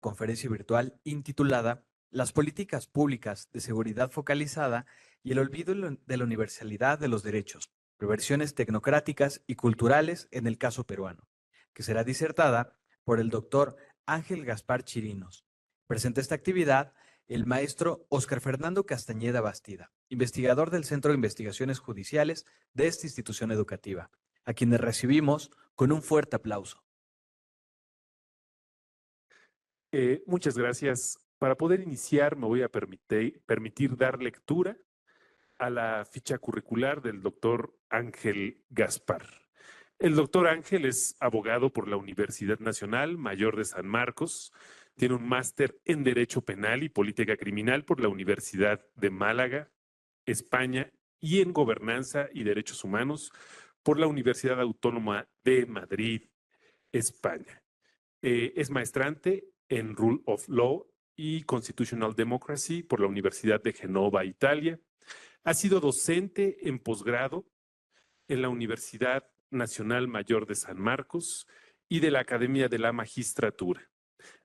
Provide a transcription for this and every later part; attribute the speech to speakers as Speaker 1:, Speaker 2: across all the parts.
Speaker 1: conferencia virtual intitulada Las políticas públicas de seguridad focalizada y el olvido de la universalidad de los derechos, perversiones tecnocráticas y culturales en el caso peruano, que será disertada por el doctor Ángel Gaspar Chirinos. Presenta esta actividad el maestro Óscar Fernando Castañeda Bastida, investigador del Centro de Investigaciones Judiciales de esta institución educativa, a quienes recibimos con un fuerte aplauso.
Speaker 2: Muchas gracias. Para poder iniciar, me voy a permitir dar lectura a la ficha curricular del doctor Ángel Gaspar. El doctor Ángel es abogado por la Universidad Nacional Mayor de San Marcos, tiene un máster en Derecho Penal y Política Criminal por la Universidad de Málaga, España, y en Gobernanza y Derechos Humanos por la Universidad Autónoma de Madrid, España. Es maestrante en Rule of Law y Constitutional Democracy por la Universidad de Genova, Italia. Ha sido docente en posgrado en la Universidad Nacional Mayor de San Marcos y de la Academia de la Magistratura.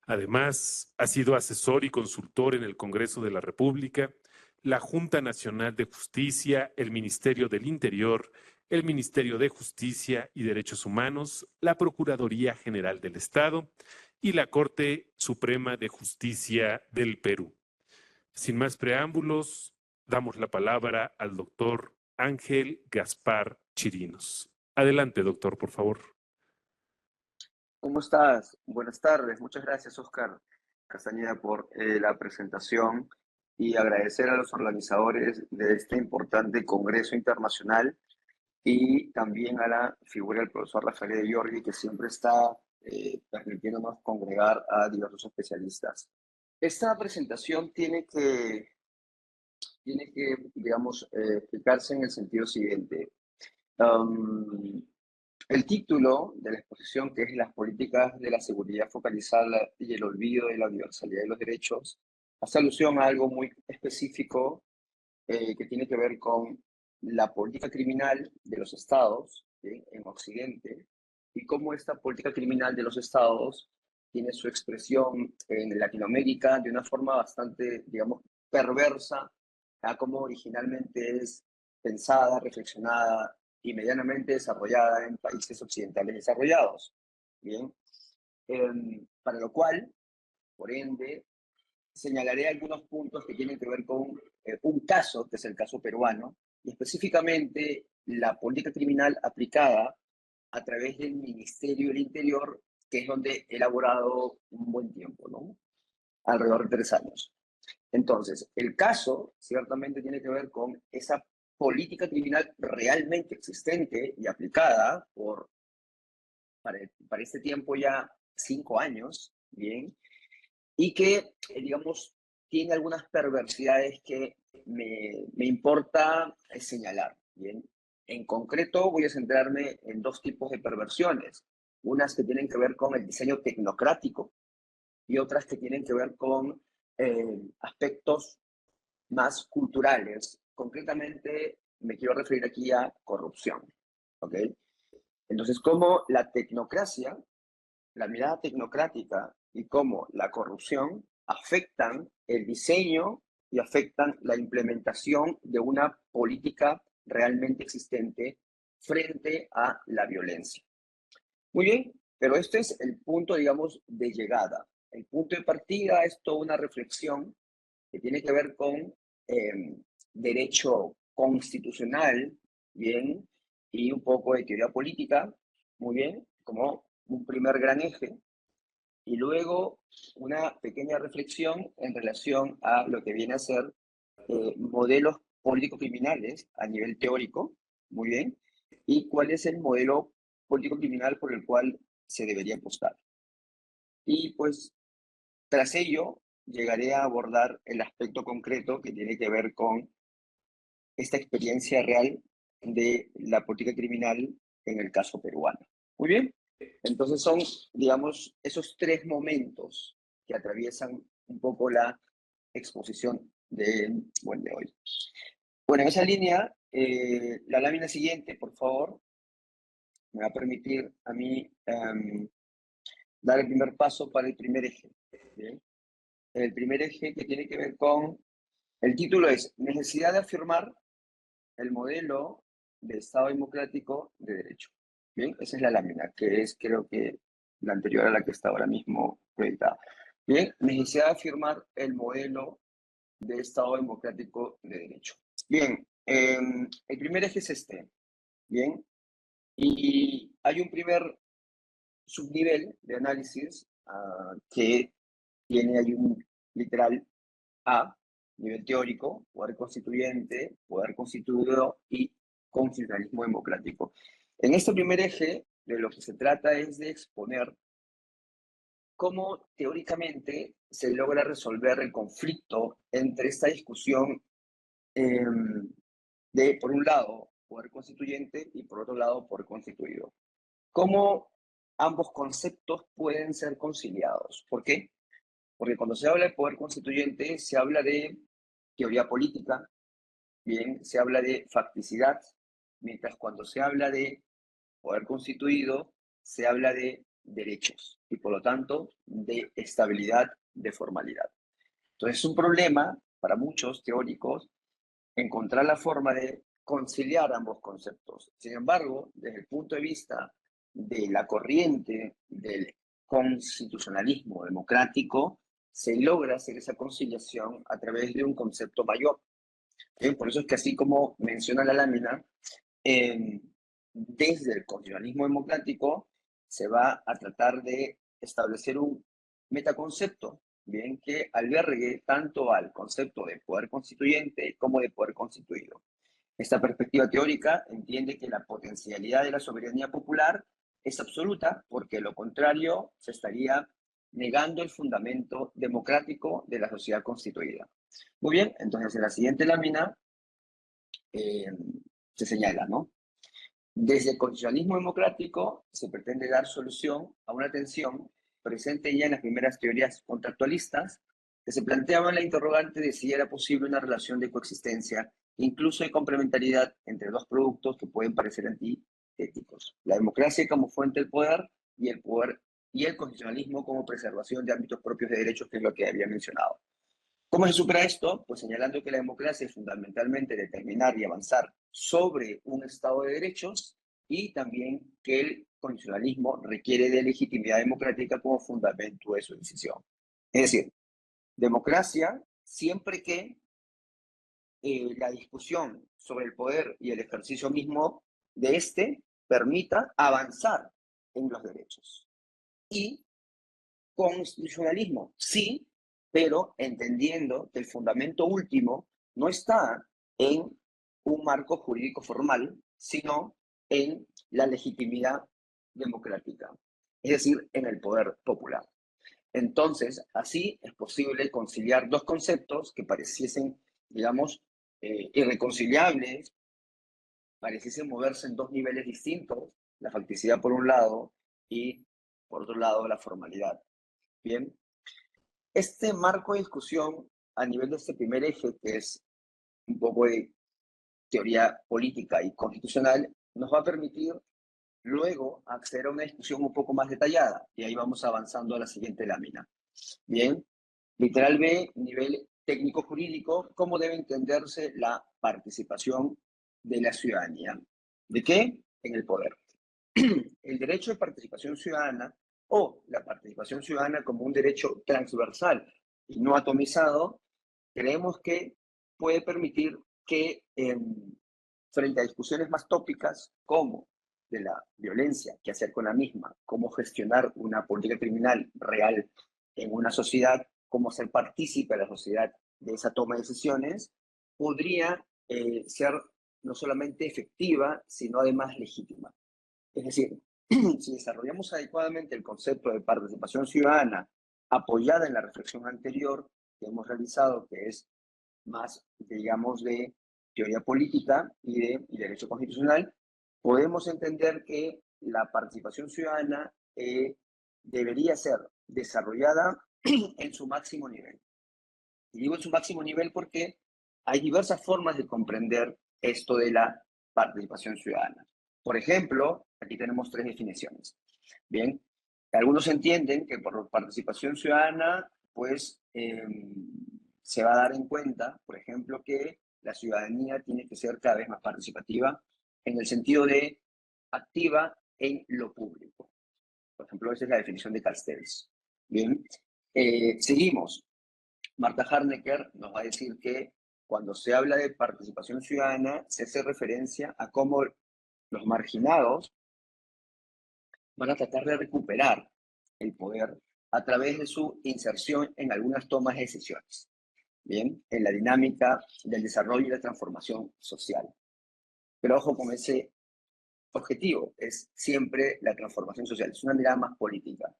Speaker 2: Además, ha sido asesor y consultor en el Congreso de la República, la Junta Nacional de Justicia, el Ministerio del Interior, el Ministerio de Justicia y Derechos Humanos, la Procuraduría General del Estado y la Corte Suprema de Justicia del Perú. Sin más preámbulos, damos la palabra al doctor Ángel Gaspar Chirinos. Adelante, doctor, por favor.
Speaker 3: ¿Cómo estás? Buenas tardes. Muchas gracias, Óscar Castañeda, por la presentación y agradecer a los organizadores de este importante congreso internacional y también a la figura del profesor Rafael de Giorgi, que siempre está permitiéndonos congregar a diversos especialistas. Esta presentación tiene que digamos, explicarse en el sentido siguiente. El título de la exposición, que es Las políticas de la seguridad focalizada y el olvido de la universalidad de los derechos, hace alusión a algo muy específico que tiene que ver con la política criminal de los estados, ¿sí?, en Occidente, y cómo esta política criminal de los estados tiene su expresión en Latinoamérica de una forma bastante, digamos, perversa, a cómo originalmente es pensada, reflexionada y medianamente desarrollada en países occidentales desarrollados. Bien, para lo cual, por ende, señalaré algunos puntos que tienen que ver con un caso, que es el caso peruano, y específicamente la política criminal aplicada a través del Ministerio del Interior, que es donde he elaborado un buen tiempo, ¿no? Alrededor de 3 años. Entonces, el caso ciertamente tiene que ver con esa política criminal realmente existente y aplicada para este tiempo ya 5 años, ¿bien? Y que, digamos, tiene algunas perversidades que me importa señalar, ¿bien? En concreto, voy a centrarme en 2 tipos de perversiones. Unas que tienen que ver con el diseño tecnocrático y otras que tienen que ver con aspectos más culturales. Concretamente, me quiero referir aquí a corrupción, ¿ok? Entonces, cómo la tecnocracia, la mirada tecnocrática y cómo la corrupción afectan el diseño y afectan la implementación de una política realmente existente frente a la violencia. Muy bien, pero este es el punto, digamos, de llegada. El punto de partida es toda una reflexión que tiene que ver con derecho constitucional, bien, y un poco de teoría política, muy bien, como un primer gran eje, y luego una pequeña reflexión en relación a lo que viene a ser modelos político-criminales a nivel teórico, muy bien, y cuál es el modelo político-criminal por el cual se debería apostar. Y pues, tras ello, llegaré a abordar el aspecto concreto que tiene que ver con esta experiencia real de la política criminal en el caso peruano. Muy bien, entonces son, digamos, esos 3 momentos que atraviesan un poco la exposición de hoy. Bueno, en esa línea, la lámina siguiente, por favor, me va a permitir a mí dar el primer paso para el primer eje. Bien. El primer eje que tiene que ver con, el título es Necesidad de afirmar el modelo de Estado democrático de derecho. Bien, esa es la lámina, que es creo que la anterior a la que está ahora mismo proyectada. Bien, necesidad de afirmar el modelo de Estado democrático de derecho. Bien, el primer eje es este. Bien, y hay un primer subnivel de análisis que tiene ahí un literal A, nivel teórico, poder constituyente, poder constituido y constitucionalismo democrático. En este primer eje, de lo que se trata es de exponer cómo teóricamente se logra resolver el conflicto entre esta discusión de, por un lado, poder constituyente y por otro lado, poder constituido. ¿Cómo ambos conceptos pueden ser conciliados? ¿Por qué? Porque cuando se habla de poder constituyente, se habla de teoría política, bien, se habla de facticidad, mientras cuando se habla de poder constituido, se habla de derechos y por lo tanto de estabilidad, de formalidad. Entonces es un problema para muchos teóricos encontrar la forma de conciliar ambos conceptos. Sin embargo, desde el punto de vista de la corriente del constitucionalismo democrático, se logra hacer esa conciliación a través de un concepto mayor. Por eso es que así como menciona la lámina, desde el constitucionalismo democrático se va a tratar de establecer un metaconcepto, bien, que albergue tanto al concepto de poder constituyente como de poder constituido. Esta perspectiva teórica entiende que la potencialidad de la soberanía popular es absoluta porque lo contrario se estaría negando el fundamento democrático de la sociedad constituida. Muy bien, entonces en la siguiente lámina se señala, ¿no? Desde el constitucionalismo democrático se pretende dar solución a una tensión presente ya en las primeras teorías contractualistas que se planteaban la interrogante de si era posible una relación de coexistencia, incluso de complementariedad entre dos productos que pueden parecer antitéticos. La democracia como fuente del poder y el constitucionalismo como preservación de ámbitos propios de derechos, que es lo que había mencionado. ¿Cómo se supera esto? Pues señalando que la democracia es fundamentalmente determinar y avanzar sobre un Estado de derechos y también que el constitucionalismo requiere de legitimidad democrática como fundamento de su decisión. Es decir, democracia siempre que la discusión sobre el poder y el ejercicio mismo de este permita avanzar en los derechos. Y constitucionalismo, sí, pero entendiendo que el fundamento último no está en un marco jurídico formal, sino en la legitimidad democrática, es decir, en el poder popular. Entonces, así es posible conciliar dos conceptos que pareciesen, digamos, irreconciliables, pareciesen moverse en dos niveles distintos, la facticidad por un lado y por otro lado la formalidad. Bien, este marco de discusión a nivel de este primer eje, que es un poco de teoría política y constitucional, nos va a permitir luego acceder a una discusión un poco más detallada, y ahí vamos avanzando a la siguiente lámina. Bien, literal B, nivel técnico-jurídico, ¿cómo debe entenderse la participación de la ciudadanía? ¿De qué? En el poder. El derecho de participación ciudadana o la participación ciudadana como un derecho transversal y no atomizado, creemos que puede permitir que frente a discusiones más tópicas como de la violencia, qué hacer con la misma, cómo gestionar una política criminal real en una sociedad, cómo ser partícipe de la sociedad de esa toma de decisiones, podría ser no solamente efectiva, sino además legítima. Es decir, si desarrollamos adecuadamente el concepto de participación ciudadana apoyada en la reflexión anterior que hemos realizado, que es más, digamos, de teoría política y de derecho constitucional, podemos entender que la participación ciudadana debería ser desarrollada en su máximo nivel. Y digo en su máximo nivel porque hay diversas formas de comprender esto de la participación ciudadana. Por ejemplo, aquí tenemos tres definiciones. Bien, algunos entienden que por participación ciudadana pues se va a dar en cuenta, por ejemplo, que la ciudadanía tiene que ser cada vez más participativa en el sentido de activa en lo público. Por ejemplo, esa es la definición de Castells. Bien, seguimos. Marta Harnecker nos va a decir que cuando se habla de participación ciudadana, se hace referencia a cómo los marginados van a tratar de recuperar el poder a través de su inserción en algunas tomas de decisiones, ¿bien? En la dinámica del desarrollo y la transformación social. Pero ojo con ese objetivo, es siempre la transformación social, es una mirada más política.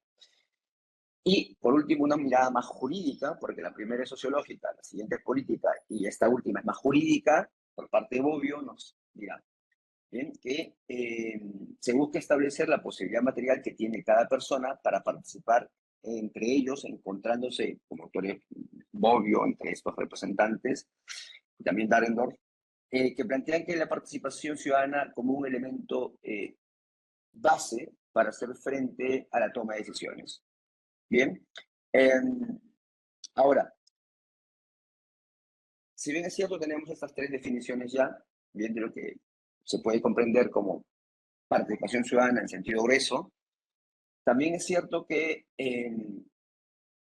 Speaker 3: Y por último, una mirada más jurídica, porque la primera es sociológica, la siguiente es política y esta última es más jurídica, por parte de Bobbio nos dirá, ¿bien? Que se busca establecer la posibilidad material que tiene cada persona para participar entre ellos, encontrándose, como autores Bobbio, entre estos representantes, y también Dahrendorf, que plantean que la participación ciudadana como un elemento base para hacer frente a la toma de decisiones. Bien, ahora, si bien es cierto, tenemos estas tres definiciones ya, bien de lo que se puede comprender como participación ciudadana en sentido grueso, también es cierto que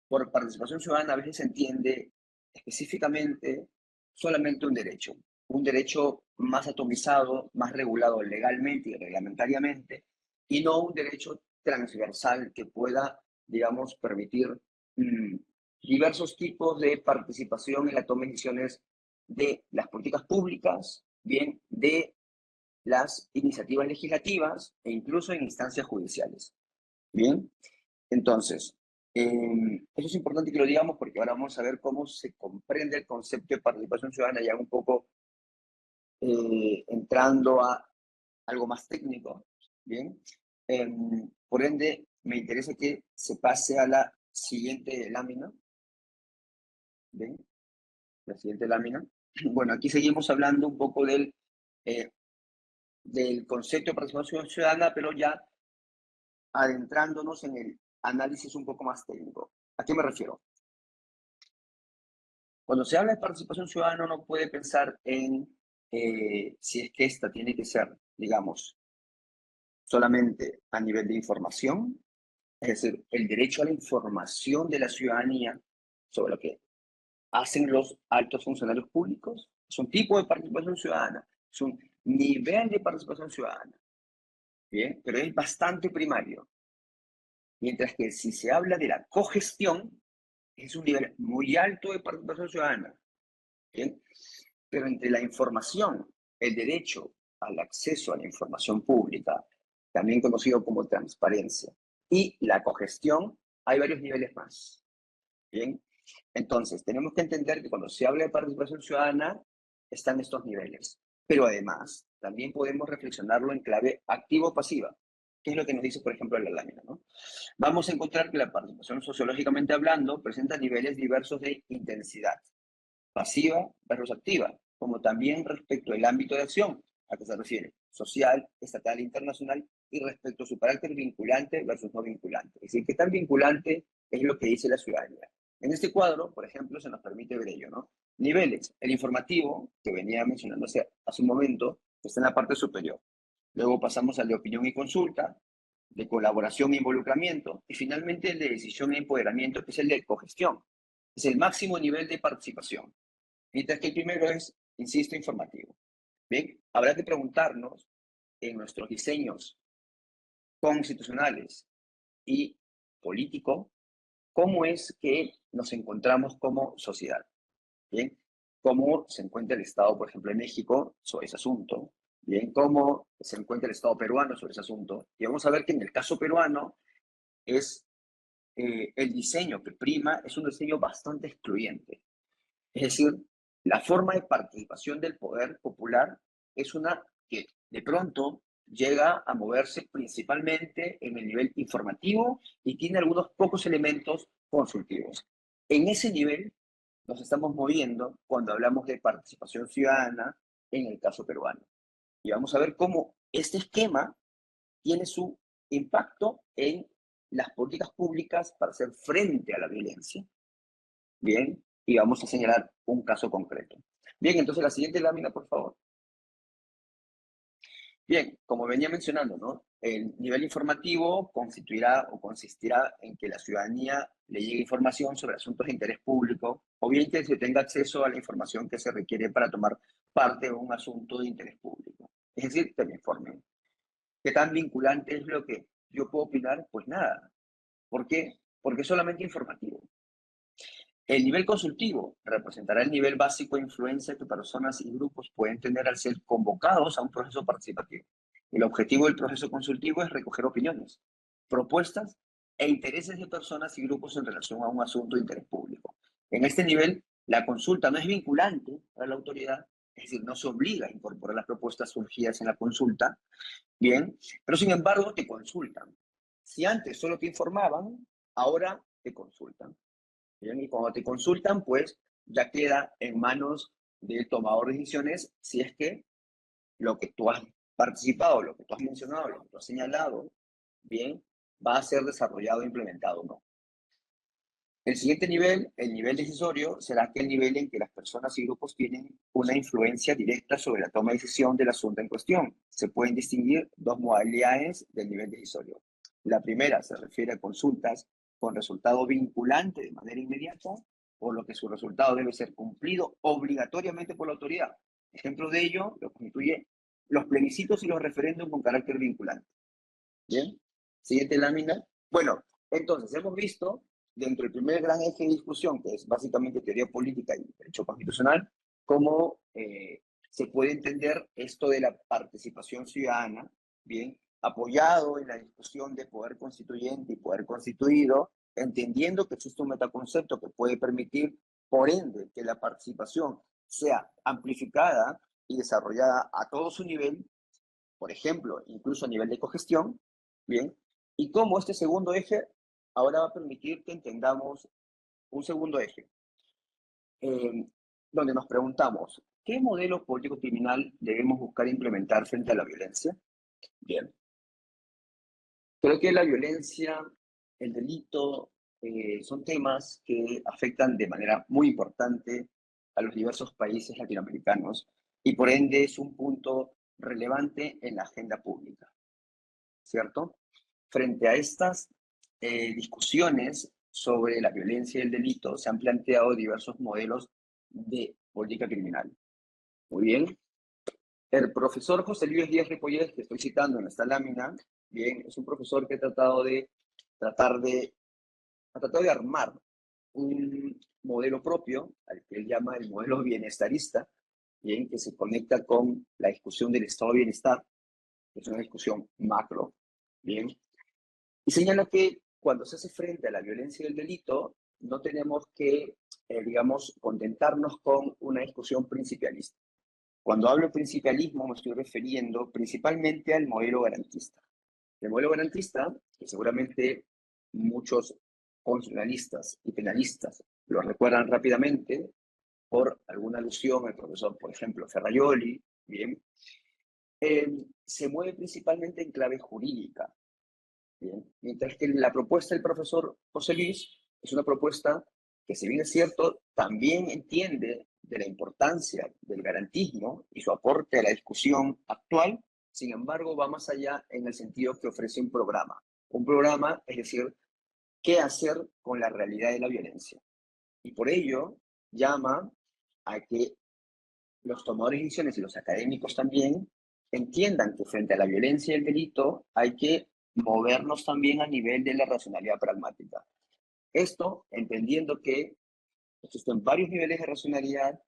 Speaker 3: por participación ciudadana a veces se entiende específicamente solamente un derecho más atomizado, más regulado legalmente y reglamentariamente, y no un derecho transversal que pueda, digamos, permitir diversos tipos de participación en la toma de decisiones de las políticas públicas, bien, de las iniciativas legislativas e incluso en instancias judiciales. Bien, entonces, eso es importante que lo digamos porque ahora vamos a ver cómo se comprende el concepto de participación ciudadana ya un poco entrando a algo más técnico. Bien, por ende, me interesa que se pase a la siguiente lámina. Bien, la siguiente lámina. Bueno, aquí seguimos hablando un poco del concepto de participación ciudadana, pero ya adentrándonos en el análisis un poco más técnico. ¿A qué me refiero? Cuando se habla de participación ciudadana, uno puede pensar en si es que esta tiene que ser, digamos, solamente a nivel de información, es decir, el derecho a la información de la ciudadanía sobre lo que hacen los altos funcionarios públicos. Es un tipo de participación ciudadana, es un nivel de participación ciudadana, ¿bien? Pero es bastante primario. Mientras que si se habla de la cogestión, es un nivel muy alto de participación ciudadana, ¿bien? Pero entre la información, el derecho al acceso a la información pública, también conocido como transparencia, y la cogestión, hay varios niveles más, ¿bien? Entonces, tenemos que entender que cuando se habla de participación ciudadana, están estos niveles. Pero además, también podemos reflexionarlo en clave activo-pasiva, que es lo que nos dice, por ejemplo, la lámina, ¿no? Vamos a encontrar que la participación sociológicamente hablando presenta niveles diversos de intensidad, pasiva versus activa, como también respecto al ámbito de acción, a qué se refiere, social, estatal, internacional, y respecto a su carácter vinculante versus no vinculante. Es decir, qué tan vinculante es lo que dice la ciudadanía. En este cuadro, por ejemplo, se nos permite ver ello, ¿no? Niveles. El informativo, que venía mencionándose hace un momento, está en la parte superior. Luego pasamos al de opinión y consulta, de colaboración e involucramiento, y finalmente el de decisión e empoderamiento, que es el de cogestión. Es el máximo nivel de participación. Mientras que el primero es, insisto, informativo. Bien, habrá que preguntarnos en nuestros diseños constitucionales y políticos cómo es que nos encontramos como sociedad. Bien, cómo se encuentra el Estado, por ejemplo, en México sobre ese asunto. Bien, cómo se encuentra el Estado peruano sobre ese asunto. Y vamos a ver que en el caso peruano es el diseño que prima es un diseño bastante excluyente. Es decir, la forma de participación del poder popular es una que de pronto llega a moverse principalmente en el nivel informativo y tiene algunos pocos elementos consultivos. En ese nivel nos estamos moviendo cuando hablamos de participación ciudadana en el caso peruano. Y vamos a ver cómo este esquema tiene su impacto en las políticas públicas para hacer frente a la violencia, Bien, y vamos a señalar un caso concreto. Bien, entonces la siguiente lámina, por favor. Bien, como venía mencionando, ¿no? El nivel informativo constituirá o consistirá en que la ciudadanía le llegue información sobre asuntos de interés público o bien que se tenga acceso a la información que se requiere para tomar parte de un asunto de interés público. Es decir, que me informen. ¿Qué tan vinculante es lo que yo puedo opinar? Pues nada. ¿Por qué? Porque es solamente informativo. El nivel consultivo representará el nivel básico de influencia que personas y grupos pueden tener al ser convocados a un proceso participativo. El objetivo del proceso consultivo es recoger opiniones, propuestas e intereses de personas y grupos en relación a un asunto de interés público. En este nivel, la consulta no es vinculante para la autoridad, es decir, no se obliga a incorporar las propuestas surgidas en la consulta, bien, pero sin embargo te consultan. Si antes solo te informaban, ahora te consultan. Bien, y cuando te consultan, pues ya queda en manos del tomador de decisiones si es que lo que tú has participado, lo que tú has mencionado, lo que tú has señalado, bien, va a ser desarrollado e implementado o no. El siguiente nivel, el nivel decisorio, será aquel nivel en que las personas y grupos tienen una influencia directa sobre la toma de decisión del asunto en cuestión. Se pueden distinguir dos modalidades del nivel decisorio. La primera se refiere a consultas con resultado vinculante de manera inmediata, por lo que su resultado debe ser cumplido obligatoriamente por la autoridad. Ejemplo de ello lo constituye los plebiscitos y los referéndums con carácter vinculante. Bien, siguiente lámina. Bueno, entonces hemos visto dentro del primer gran eje de discusión, que es básicamente teoría política y derecho constitucional, cómo se puede entender esto de la participación ciudadana, bien, apoyado en la discusión de poder constituyente y poder constituido, entendiendo que existe un metaconcepto que puede permitir, por ende, que la participación sea amplificada y desarrollada a todo su nivel, por ejemplo, incluso a nivel de cogestión, bien, y cómo este segundo eje ahora va a permitir que entendamos un segundo eje, eh, donde nos preguntamos, ¿qué modelo político criminal debemos buscar implementar frente a la violencia? Bien, creo que la violencia, el delito, son temas que afectan de manera muy importante a los diversos países latinoamericanos y por ende es un punto relevante en la agenda pública, ¿cierto? Frente a estas discusiones sobre la violencia y el delito, se han planteado diversos modelos de política criminal. Muy bien. El profesor José Luis Díaz Ripollés, que estoy citando en esta lámina, bien, es un profesor que ha tratado de armar un modelo propio, al que él llama el modelo bienestarista, bien, que se conecta con la discusión del estado de bienestar, que es una discusión macro, bien, y señala que cuando se hace frente a la violencia y el delito, no tenemos que, digamos, contentarnos con una discusión principialista. Cuando hablo de principialismo, me estoy refiriendo principalmente al modelo garantista. El modelo garantista, que seguramente muchos constitucionalistas y penalistas lo recuerdan rápidamente por alguna alusión al profesor, por ejemplo, Ferraioli, bien, se mueve principalmente en clave jurídica. Bien. Mientras que la propuesta del profesor José Luis es una propuesta que, si bien es cierto, también entiende de la importancia del garantismo y su aporte a la discusión actual, sin embargo, va más allá en el sentido que ofrece un programa. Un programa, es decir, qué hacer con la realidad de la violencia. Y por ello llama a que los tomadores de decisiones y los académicos también entiendan que frente a la violencia y el delito hay que movernos también a nivel de la racionalidad pragmática. Esto entendiendo que existen varios niveles de racionalidad,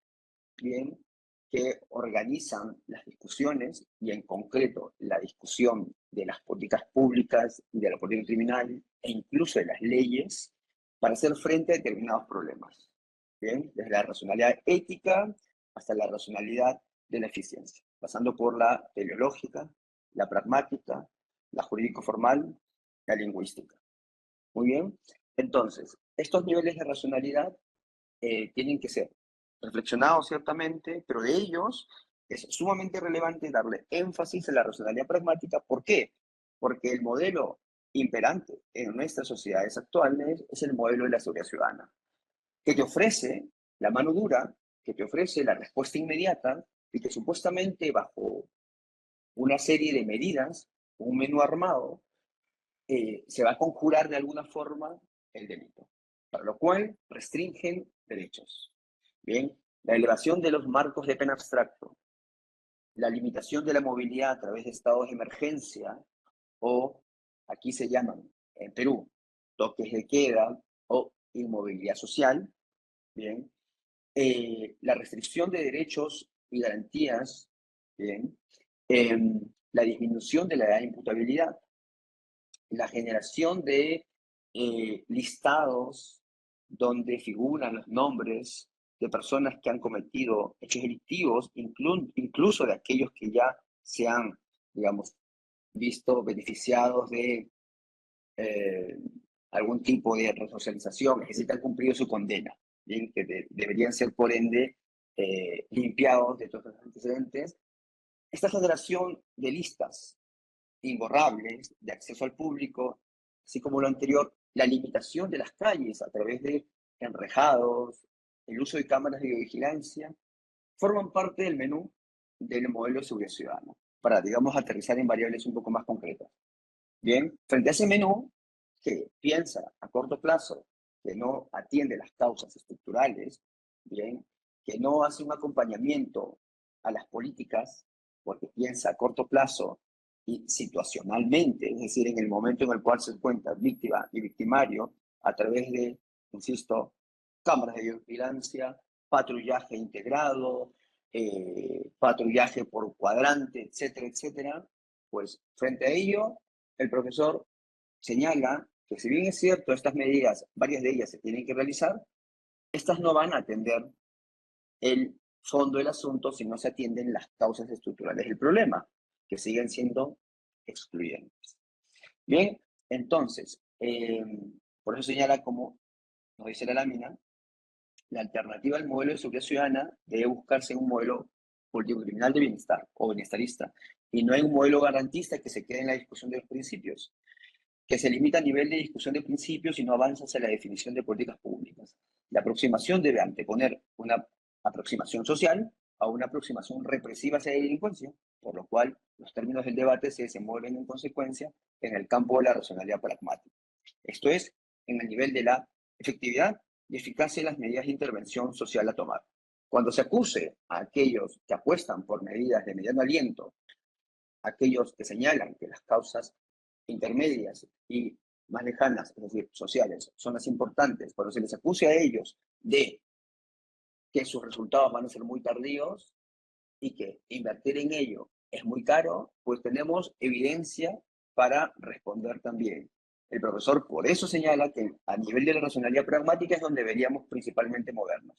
Speaker 3: bien, que organizan las discusiones y en concreto la discusión de las políticas públicas y de la política criminal e incluso de las leyes para hacer frente a determinados problemas. Bien, desde la racionalidad ética hasta la racionalidad de la eficiencia, pasando por la teleológica, la pragmática, la jurídico-formal, la lingüística. Muy bien. Entonces, estos niveles de racionalidad tienen que ser reflexionados ciertamente, pero de ellos es sumamente relevante darle énfasis a la racionalidad pragmática. ¿Por qué? Porque el modelo imperante en nuestras sociedades actuales es el modelo de la seguridad ciudadana. que te ofrece la mano dura, que te ofrece la respuesta inmediata y que supuestamente bajo una serie de medidas, un menú armado, se va a conjurar de alguna forma el delito, para lo cual restringen derechos. Bien, la elevación de los marcos de pena abstracto, la limitación de la movilidad a través de estados de emergencia o, aquí se llaman, en Perú, toques de queda o inmovilidad social, bien, la restricción de derechos y garantías, bien, la disminución de la edad de imputabilidad, la generación de listados donde figuran los nombres de personas que han cometido hechos delictivos, incluso de aquellos que ya se han, digamos, visto beneficiados de eh, algún tipo de resocialización, es decir, que han cumplido su condena, ¿bien? Que deberían ser, por ende, limpiados de todos los antecedentes. Esta generación de listas imborrables de acceso al público, así como lo anterior, la limitación de las calles a través de enrejados, el uso de cámaras de videovigilancia, forman parte del menú del modelo de seguridad ciudadana, para, digamos, aterrizar en variables un poco más concretas. Bien, frente a ese menú que piensa a corto plazo, que no atiende las causas estructurales, bien, que no hace un acompañamiento a las políticas, porque piensa a corto plazo y situacionalmente, es decir, en el momento en el cual se encuentra víctima y victimario, a través de, insisto, cámaras de vigilancia, patrullaje integrado, patrullaje por cuadrante, etcétera, etcétera, pues frente a ello, el profesor señala que si bien es cierto, estas medidas, varias de ellas se tienen que realizar, estas no van a atender el fondo del asunto si no se atienden las causas estructurales del problema, que siguen siendo excluyentes. Bien, entonces, por eso señala, como nos dice la lámina, la alternativa al modelo de seguridad ciudadana debe buscarse en un modelo político-criminal de bienestar o bienestarista, y no en un modelo garantista que se quede en la discusión de los principios, que se limita a nivel de discusión de principios y no avanza hacia la definición de políticas públicas. La aproximación debe anteponer una aproximación social a una aproximación represiva hacia la delincuencia, por lo cual los términos del debate se desenvuelven en consecuencia en el campo de la racionalidad pragmática. Esto es, en el nivel de la efectividad y eficacia de las medidas de intervención social a tomar. Cuando se acuse a aquellos que apuestan por medidas de mediano aliento, aquellos que señalan que las causas intermedias y más lejanas, es decir, sociales, son las importantes, cuando se les acuse a ellos de que sus resultados van a ser muy tardíos y que invertir en ello es muy caro, pues tenemos evidencia para responder también. El profesor por eso señala que a nivel de la racionalidad pragmática es donde deberíamos principalmente movernos.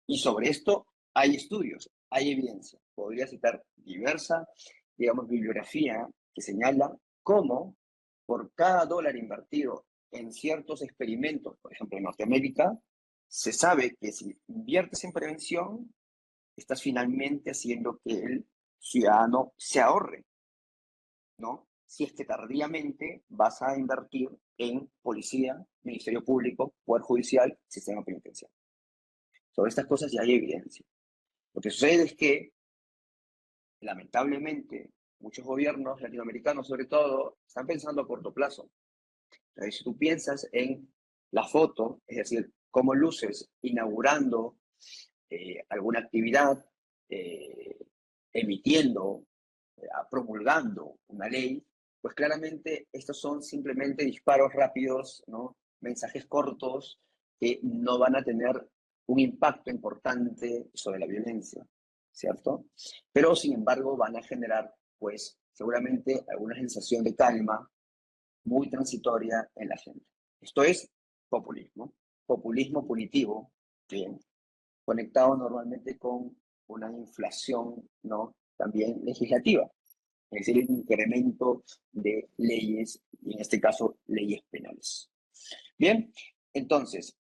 Speaker 3: Y sobre esto hay estudios, hay evidencia. Podría citar diversa, digamos, bibliografía que señala cómo por cada dólar invertido en ciertos experimentos, por ejemplo en Norteamérica, se sabe que si inviertes en prevención, estás finalmente haciendo que el ciudadano se ahorre, ¿no? Si es que tardíamente vas a invertir en policía, Ministerio Público, Poder Judicial, sistema penitenciario. Sobre estas cosas ya hay evidencia. Lo que sucede es que, lamentablemente, muchos gobiernos latinoamericanos, sobre todo, están pensando a corto plazo. Entonces, si tú piensas en la foto, es decir, cómo luces inaugurando alguna actividad, emitiendo, promulgando una ley, pues claramente estos son simplemente disparos rápidos, ¿no? Mensajes cortos que no van a tener un impacto importante sobre la violencia, ¿cierto? Pero sin embargo van a generar, pues, seguramente alguna sensación de calma muy transitoria en la gente. Esto es populismo, populismo punitivo, bien, conectado normalmente con una inflación, ¿no? También legislativa, es decir, el incremento de leyes, y en este caso, leyes penales. Bien, entonces,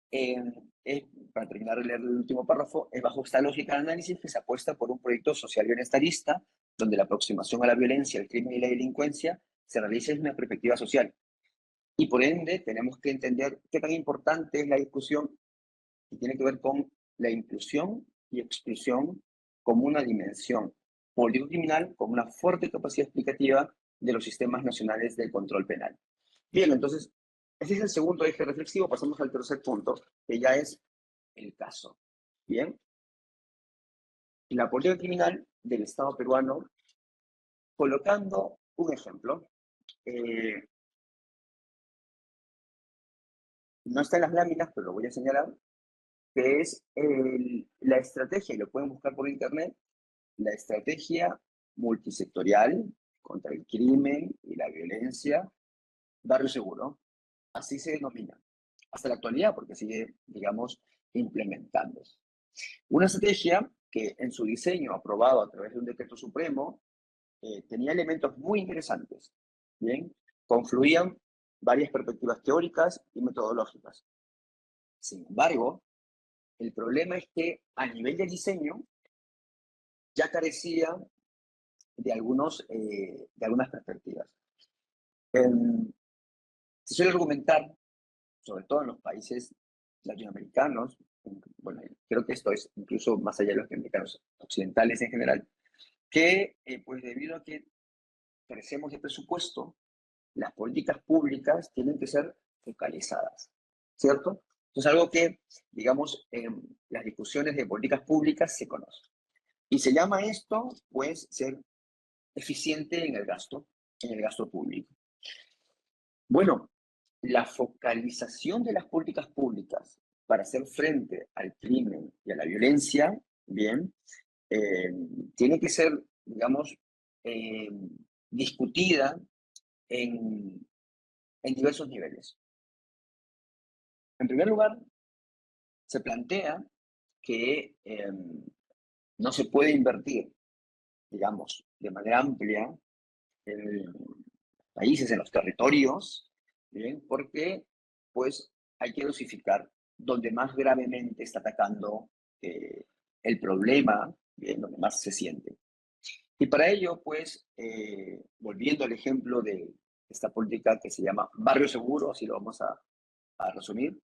Speaker 3: para terminar de leer el último párrafo, es bajo esta lógica de análisis que se apuesta por un proyecto social bienestarista, donde la aproximación a la violencia, el crimen y la delincuencia se realice desde una perspectiva social. Y por ende, tenemos que entender qué tan importante es la discusión y tiene que ver con la inclusión y exclusión como una dimensión político-criminal, con una fuerte capacidad explicativa de los sistemas nacionales de control penal. Bien, entonces, ese es el segundo eje reflexivo. Pasamos al tercer punto, que ya es el caso. Bien, la política criminal del Estado peruano, colocando un ejemplo, no está en las láminas, pero lo voy a señalar, que es la estrategia, y lo pueden buscar por internet, la estrategia multisectorial contra el crimen y la violencia, Barrio Seguro, así se denomina, hasta la actualidad, porque sigue, digamos, implementándose. Una estrategia que en su diseño, aprobado a través de un decreto supremo, tenía elementos muy interesantes, ¿bien? Confluían varias perspectivas teóricas y metodológicas. Sin embargo, el problema es que a nivel de diseño ya carecía de, de algunas perspectivas. Se suele argumentar, sobre todo en los países latinoamericanos, bueno, creo que esto es incluso más allá de los americanos occidentales en general, que pues debido a que carecemos de presupuesto, las políticas públicas tienen que ser focalizadas, ¿cierto? Eso es algo que, digamos, en las discusiones de políticas públicas se conoce. Y se llama esto, pues, ser eficiente en el gasto público. Bueno, la focalización de las políticas públicas para hacer frente al crimen y a la violencia, bien, tiene que ser, digamos, discutida en diversos niveles. En primer lugar, se plantea que no se puede invertir, digamos, de manera amplia en países, en los territorios, ¿bien? Porque pues hay que dosificar donde más gravemente está atacando el problema, ¿bien? Donde más se siente. Y para ello, pues, volviendo al ejemplo de esta política que se llama Barrio Seguro, así lo vamos a resumir,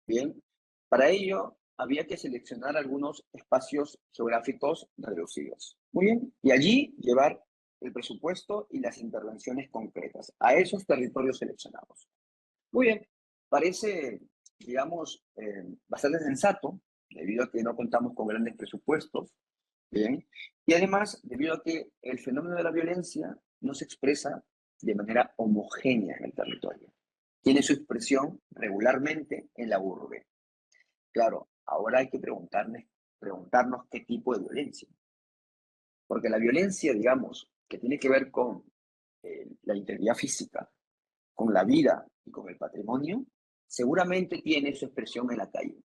Speaker 3: ¿bien? Para ello, había que seleccionar algunos espacios geográficos reducidos. Muy bien. Y allí llevar el presupuesto y las intervenciones concretas a esos territorios seleccionados. Muy bien. Parece, digamos, bastante sensato, debido a que no contamos con grandes presupuestos. Bien. Y además, debido a que el fenómeno de la violencia no se expresa de manera homogénea en el territorio. Tiene su expresión regularmente en la urbe. Claro, ahora hay que preguntarnos qué tipo de violencia. Porque la violencia, digamos, que tiene que ver con la integridad física, con la vida y con el patrimonio, seguramente tiene su expresión en la calle.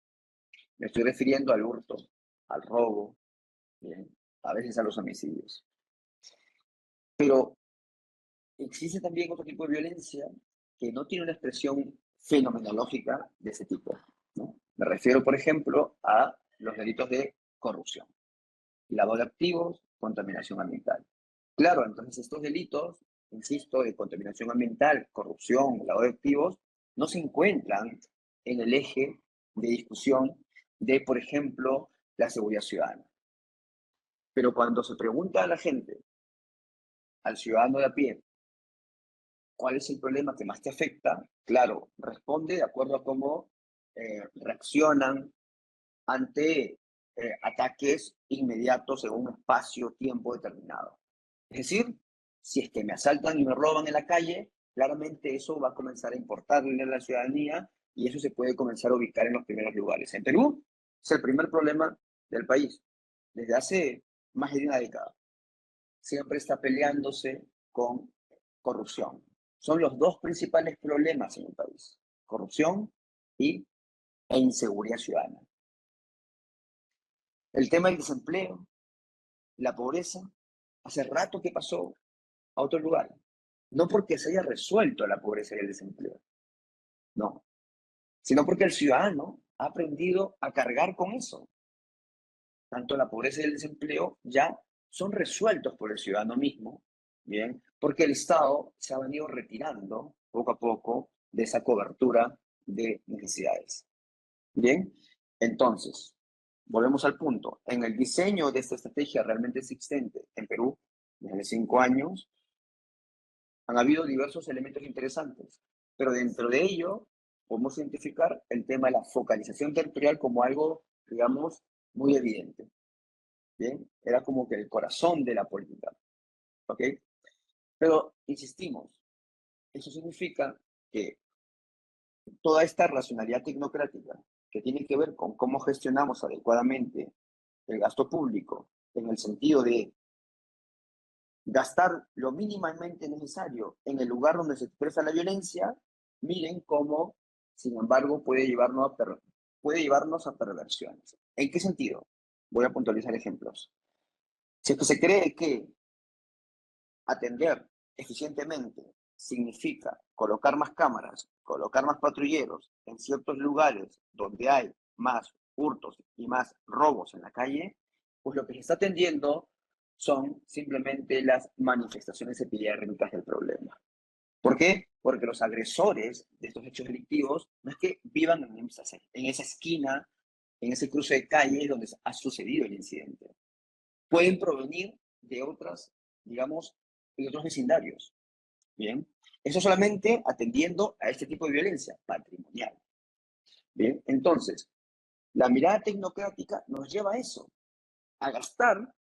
Speaker 3: Me estoy refiriendo al hurto, al robo, bien, a veces a los homicidios. Pero existe también otro tipo de violencia que no tiene una expresión fenomenológica de ese tipo, ¿no? Me refiero, por ejemplo, a los delitos de corrupción, lavado de activos, contaminación ambiental. Claro, entonces estos delitos, insisto, de contaminación ambiental, corrupción, lavado de activos, no se encuentran en el eje de discusión de, por ejemplo, la seguridad ciudadana. Pero cuando se pregunta a la gente, al ciudadano de a pie, ¿cuál es el problema que más te afecta? Claro, responde de acuerdo a cómo reaccionan ante ataques inmediatos en un espacio-tiempo determinado. Es decir, si es que me asaltan y me roban en la calle, claramente eso va a comenzar a importarle a la ciudadanía y eso se puede comenzar a ubicar en los primeros lugares. En Perú es el primer problema del país, desde hace más de una década. Siempre está peleándose con corrupción. Son los dos principales problemas en el país, corrupción e inseguridad ciudadana. El tema del desempleo, la pobreza, hace rato que pasó a otro lugar. No porque se haya resuelto la pobreza y el desempleo, no, sino porque el ciudadano ha aprendido a cargar con eso. Tanto la pobreza y el desempleo ya son resueltos por el ciudadano mismo, ¿bien? Porque el Estado se ha venido retirando poco a poco de esa cobertura de necesidades, ¿bien? Entonces, volvemos al punto. En el diseño de esta estrategia realmente existente en Perú, desde 5 años, han habido diversos elementos interesantes, pero dentro de ello podemos identificar el tema de la focalización territorial como algo, digamos, muy evidente. ¿Bien? Era como que el corazón de la política. ¿Ok? Pero, insistimos, eso significa que toda esta racionalidad tecnocrática que tiene que ver con cómo gestionamos adecuadamente el gasto público, en el sentido de gastar lo mínimamente necesario en el lugar donde se expresa la violencia, miren cómo, sin embargo, puede llevarnos a perversiones. ¿En qué sentido? Voy a puntualizar ejemplos. Si es que se cree que atender eficientemente significa colocar más cámaras, colocar más patrulleros en ciertos lugares donde hay más hurtos y más robos en la calle, pues lo que se está atendiendo son simplemente las manifestaciones epidérmicas del problema. ¿Por qué? Porque los agresores de estos hechos delictivos no es que vivan en esa esquina, en ese cruce de calles donde ha sucedido el incidente. Pueden provenir de otras, digamos, de otros vecindarios. Bien, eso solamente atendiendo a este tipo de violencia patrimonial. Bien, entonces, la mirada tecnocrática nos lleva a eso, a gastar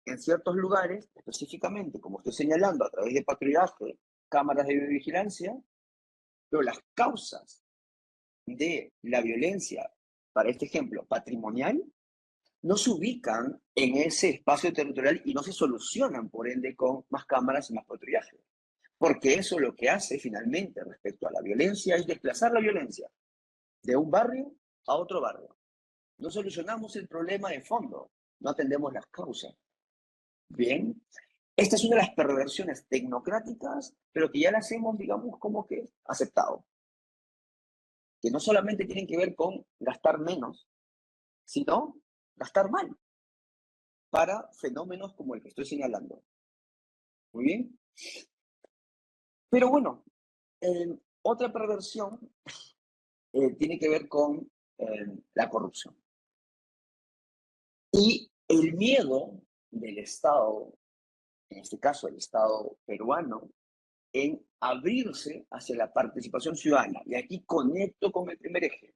Speaker 3: en ciertos lugares, específicamente, como estoy señalando, a través de patrullaje, cámaras de vigilancia, pero las causas de la violencia, para este ejemplo, patrimonial, no se ubican en ese espacio territorial y no se solucionan, por ende, con más cámaras y más patrullaje. Porque eso lo que hace finalmente respecto a la violencia es desplazar la violencia de un barrio a otro barrio. No solucionamos el problema de fondo, no atendemos las causas. Bien, esta es una de las perversiones tecnocráticas, pero que ya las hemos, digamos, como que aceptado. Que no solamente tienen que ver con gastar menos, sino gastar mal para fenómenos como el que estoy señalando. Muy bien. Pero bueno, otra perversión tiene que ver con la corrupción. Y el miedo del Estado, en este caso el Estado peruano, en abrirse hacia la participación ciudadana. Y aquí conecto con el primer eje.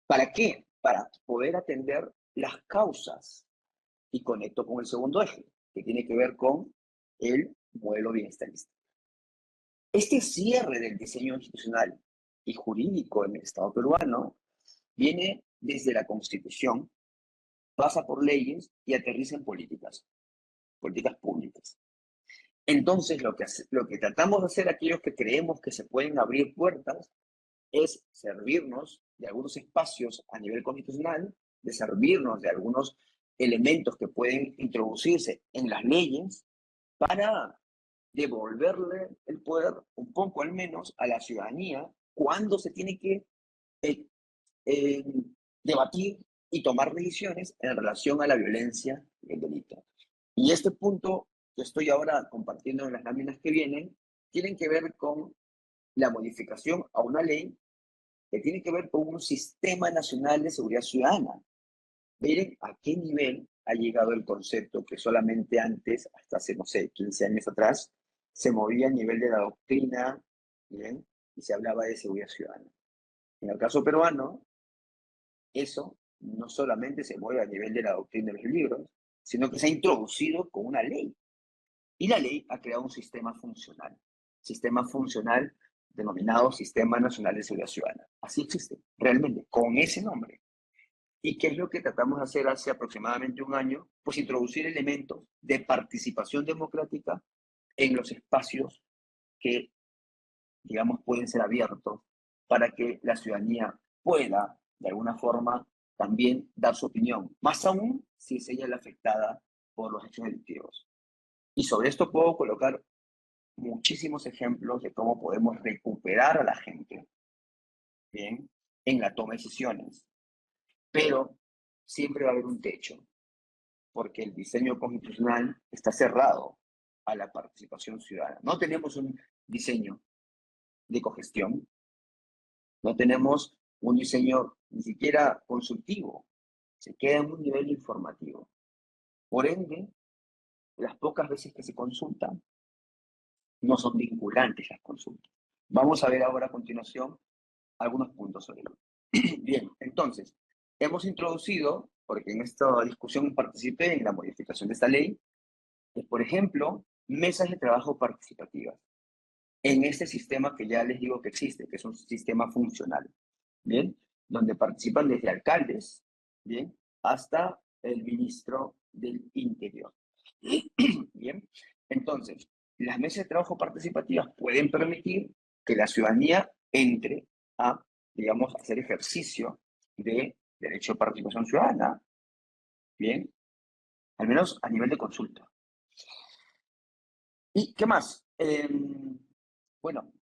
Speaker 3: ¿Para qué? Para poder atender las causas. Y conecto con el segundo eje, que tiene que ver con el modelo bienestarista. Este cierre del diseño institucional y jurídico en el Estado peruano viene desde la Constitución, pasa por leyes y aterriza en políticas públicas. Entonces, lo que tratamos de hacer aquellos que creemos que se pueden abrir puertas es servirnos de algunos espacios a nivel constitucional, de servirnos de algunos elementos que pueden introducirse en las leyes para devolverle el poder, un poco al menos, a la ciudadanía cuando se tiene que eh, debatir y tomar decisiones en relación a la violencia y el delito. Y este punto que estoy ahora compartiendo en las láminas que vienen, tienen que ver con la modificación a una ley que tiene que ver con un sistema nacional de seguridad ciudadana. Miren a qué nivel ha llegado el concepto que solamente antes, hasta hace, no sé, 15 años atrás, se movía a nivel de la doctrina, ¿bien? Y se hablaba de seguridad ciudadana. En el caso peruano, eso no solamente se mueve a nivel de la doctrina de los libros, sino que se ha introducido con una ley. Y la ley ha creado un sistema funcional denominado Sistema Nacional de Seguridad Ciudadana. Así existe, realmente, con ese nombre. ¿Y qué es lo que tratamos de hacer hace aproximadamente un año? Pues introducir elementos de participación democrática en los espacios que, digamos, pueden ser abiertos para que la ciudadanía pueda, de alguna forma, también dar su opinión, más aún si es ella la afectada por los hechos delictivos. Y sobre esto puedo colocar muchísimos ejemplos de cómo podemos recuperar a la gente, ¿bien?, en la toma de decisiones. Pero siempre va a haber un techo, porque el diseño constitucional está cerrado a la participación ciudadana. No tenemos un diseño de cogestión, no tenemos un diseño ni siquiera consultivo, se queda en un nivel informativo. Por ende, las pocas veces que se consultan, no son vinculantes las consultas. Vamos a ver ahora a continuación algunos puntos sobre ello. Bien, entonces, hemos introducido, porque en esta discusión participé en la modificación de esta ley, por ejemplo, mesas de trabajo participativas en este sistema que ya les digo que existe, que es un sistema funcional, ¿bien? Donde participan desde alcaldes, ¿bien? Hasta el ministro del Interior. Bien, entonces, las mesas de trabajo participativas pueden permitir que la ciudadanía entre a, digamos, hacer ejercicio de derecho de participación ciudadana, bien, al menos a nivel de consulta. ¿Y qué más? Bueno,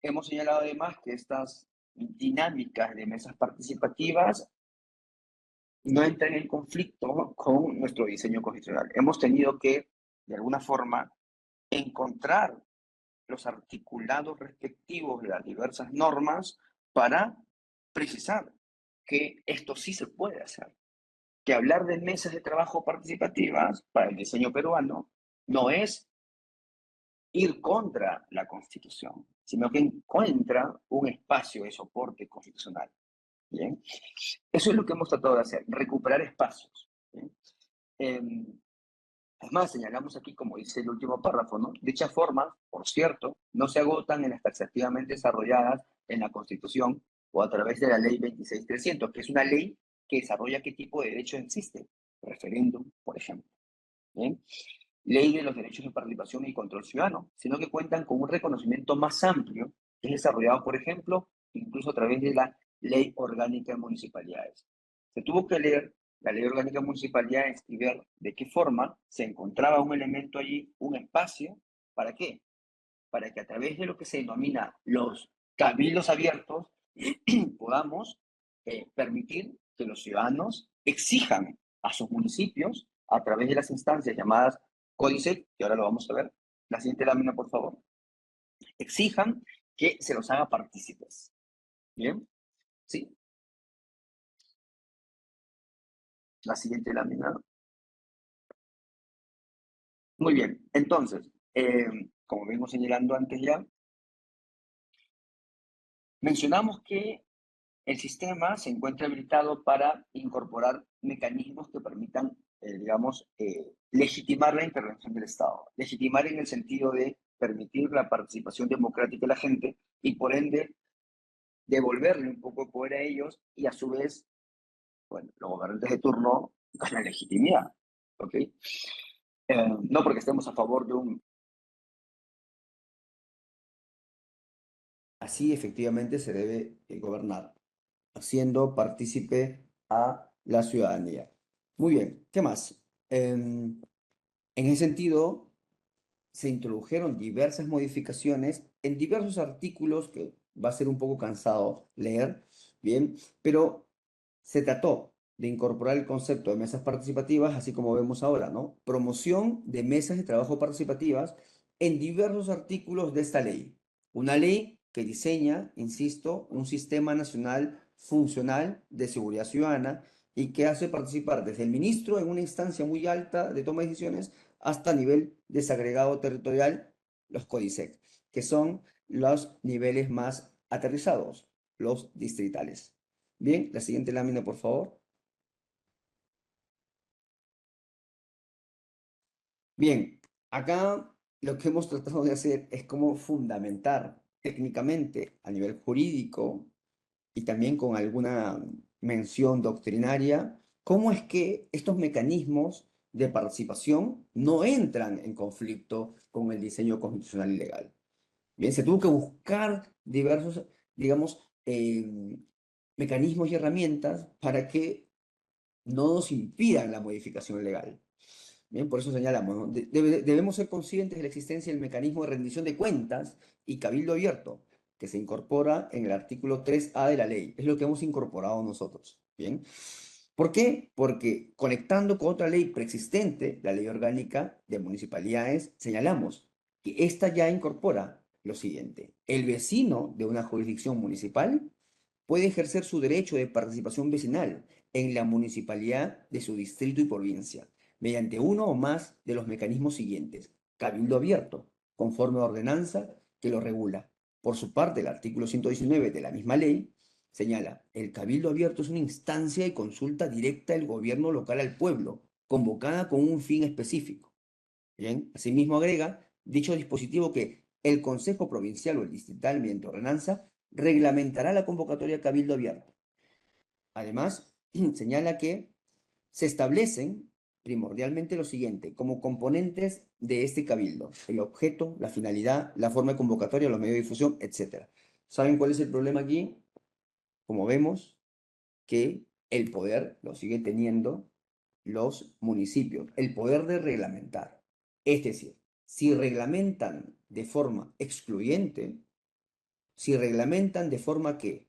Speaker 3: hemos señalado además que estas dinámicas de mesas participativas no entran en conflicto con nuestro diseño constitucional. Hemos tenido que, de alguna forma, encontrar los articulados respectivos de las diversas normas para precisar que esto sí se puede hacer. Que hablar de mesas de trabajo participativas para el diseño peruano no es ir contra la Constitución, sino que encuentra un espacio de soporte constitucional. ¿Bien? Eso es lo que hemos tratado de hacer, recuperar espacios. ¿Bien? Además, señalamos aquí, como dice el último párrafo, ¿no? Dichas formas, por cierto, no se agotan en las taxativamente desarrolladas en la Constitución o a través de la Ley 26.300, que es una ley que desarrolla qué tipo de derecho existe. Referéndum, por ejemplo. ¿Bien? Ley de los derechos de participación y control ciudadano, sino que cuentan con un reconocimiento más amplio, que es desarrollado, por ejemplo, incluso a través de la Ley Orgánica de Municipalidades. Se tuvo que leer la Ley Orgánica de Municipalidades y ver de qué forma se encontraba un elemento allí, un espacio, ¿para qué? Para que a través de lo que se denomina los cabildos abiertos podamos permitir que los ciudadanos exijan a sus municipios a través de las instancias llamadas códice, que ahora lo vamos a ver, la siguiente lámina, por favor, exijan que se los haga partícipes. ¿Bien? ¿Sí? La siguiente lámina. Muy bien, entonces, como vengo señalando antes ya, mencionamos que el sistema se encuentra habilitado para incorporar mecanismos que permitan, digamos, legitimar la intervención del Estado. Legitimar en el sentido de permitir la participación democrática de la gente y, por ende, devolverle un poco de poder a ellos y, a su vez, bueno, los gobernantes de turno ganan legitimidad. ¿Ok? No porque estemos a favor de un... Así efectivamente se debe gobernar, haciendo partícipe a la ciudadanía. Muy bien, ¿qué más? En ese sentido, se introdujeron diversas modificaciones en diversos artículos que va a ser un poco cansado leer, bien, pero se trató de incorporar el concepto de mesas participativas, así como vemos ahora, ¿no? Promoción de mesas de trabajo participativas en diversos artículos de esta ley. Una ley que diseña, insisto, un sistema nacional funcional de seguridad ciudadana y que hace participar desde el ministro en una instancia muy alta de toma de decisiones hasta nivel desagregado territorial, los CODISEC, que son los niveles más aterrizados, los distritales. Bien, la siguiente lámina, por favor. Bien, acá lo que hemos tratado de hacer es cómo fundamentar técnicamente a nivel jurídico y también con alguna mención doctrinaria, cómo es que estos mecanismos de participación no entran en conflicto con el diseño constitucional y legal. Bien, se tuvo que buscar diversos, digamos, mecanismos y herramientas para que no nos impidan la modificación legal. Bien, por eso señalamos, ¿no? Debemos ser conscientes de la existencia del mecanismo de rendición de cuentas y cabildo abierto, que se incorpora en el artículo 3A de la ley. Es lo que hemos incorporado nosotros. Bien. ¿Por qué? Porque conectando con otra ley preexistente, la Ley Orgánica de Municipalidades, señalamos que esta ya incorpora lo siguiente. El vecino de una jurisdicción municipal
Speaker 4: puede ejercer su derecho de participación vecinal en la municipalidad de su distrito y provincia, mediante uno o más de los mecanismos siguientes. Cabildo abierto, conforme a ordenanza que lo regula. Por su parte, el artículo 119 de la misma ley señala, el cabildo abierto es una instancia de consulta directa del gobierno local al pueblo, convocada con un fin específico. Bien, asimismo agrega dicho dispositivo que el Consejo Provincial o el Distrital, mediante ordenanza, reglamentará la convocatoria cabildo abierto. Además, señala que se establecen primordialmente lo siguiente, como componentes de este cabildo: el objeto, la finalidad, la forma de convocatoria, los medios de difusión, etc. ¿Saben cuál es el problema aquí? Como vemos, que el poder lo siguen teniendo los municipios, el poder de reglamentar. Es decir, si reglamentan de forma excluyente, si reglamentan de forma que